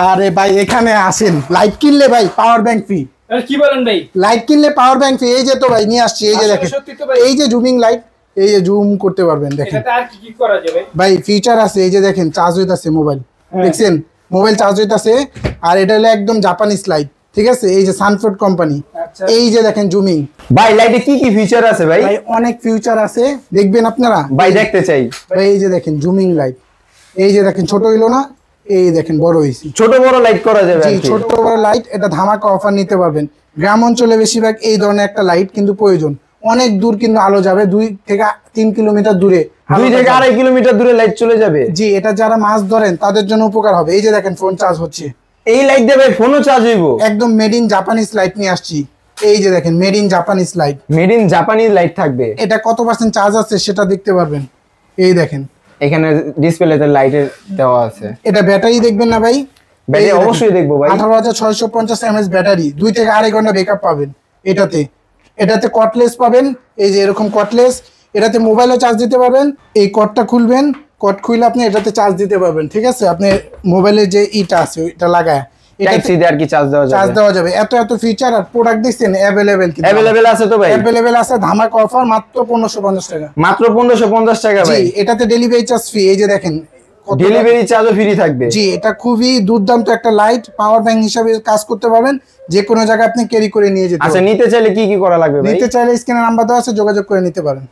আরে ভাই এখানে আসেন, লাইট কিনলে ভাই পাওয়ার ব্যাংক ফ্রি। কি বলেন ভাই? লাইট কিনলে পাওয়ার ব্যাংক ফ্রি। এই যে তো ভাই নিয়ে আসছি, এই যে দেখেন, এই যে জুমিং লাইট, এই যে জুম করতে পারবেন দেখেন। এটাতে আর কি কি করা যাবে ভাই? ফিচার আছে, এই যে দেখেন চার্জ হইতাছে মোবাইল, দেখছেন মোবাইল চার্জ হইতাছে। আর এটা হলো একদম জাপানিজ লাইট, ঠিক আছে? এই যে সানফোর্ড কোম্পানি। এই যে দেখেন জুমিং। ভাই লাইটে কি কি ফিচার আছে ভাই? ভাই অনেক ফিচার আছে, দেখবেন আপনারা? ভাই দেখতে চাই। ভাই এই যে দেখেন জুমিং লাইট, এই যে দেখেন ছোট হইলো না, এই দেখেন বড় হইছে। ছোট বড় লাইট করা যাবে? জি, ছোট বড় লাইট। এটা ধামাকা অফার নিতে পারবেন। গ্রাম অঞ্চলে বেশিরভাগ এই ধরনের একটা লাইট কিন্তু প্রয়োজন। অনেক দূর কিন্তু আলো যাবে, 2 থেকে 3 কিলোমিটার দূরে, 2 থেকে 2.5 কিলোমিটার দূরে লাইট চলে যাবে। জি, এটা যারা মাছ ধরেন তাদের জন্য উপকার হবে। এই যে দেখেন ফোন চার্জ হচ্ছে, এই লাইট দিয়ে ভাই ফোনও চার্জ হইব? একদম মেড ইন জাপানিজ লাইট নিয়ে আসছি। এই যে দেখেন made in Japanese light, made in Japanese light থাকবে। এটা কত % চার্জ আছে সেটা দেখতে পারবেন। এই দেখেন এখানে ডিসপ্লেতে লাইটের দেওয়া আছে। এটা ব্যাটারি দেখবেন না ভাই? ব্যাটারি অবশ্যই দেখবো ভাই। 18650 mAh ব্যাটারি, 2 থেকে 2.5 ঘন্টা ব্যাকআপ পাবেন এটাতে। এটাতে কর্ডলেস পাবেন, এই যে এরকম কর্ডলেস। এটাতে মোবাইলও চার্জ দিতে পারবেন। এই কর্ডটা খুলবেন, কর্ড খুলে আপনি এটাতে চার্জ দিতে পারবেন, ঠিক আছে? আপনি মোবাইলের যে ইটা আছে ওইটা লাগায় টাইপ সি দিয়ে আর কি চার্জ দেওয়া যাবে? চার্জ দেওয়া যাবে। এত এত ফিচার আর প্রোডাক্ট দেখছেন अवेलेबल। কি अवेलेबल আছে তো ভাই? अवेलेबल আছে। ধামাকা অফার মাত্র 1550 টাকা। মাত্র 1550 টাকা ভাই? জি, এটাতে ডেলিভারি চার্জ ফ্রি। এই যে দেখেন ডেলিভারি চার্জও ফ্রি থাকবে। জি, এটা খুবই দুর্দান্ত একটা লাইট, পাওয়ার ব্যাংক হিসেবে কাজ করতে পারবেন। যে কোনো জায়গায় আপনি ক্যারি করে নিয়ে যেতে পারবেন। আচ্ছা, নিতে চাইলে কি কি করা লাগবে ভাই? নিতে চাইলে স্ক্রিনে নাম্বার দেওয়া আছে, যোগাযোগ করে নিতে পারেন।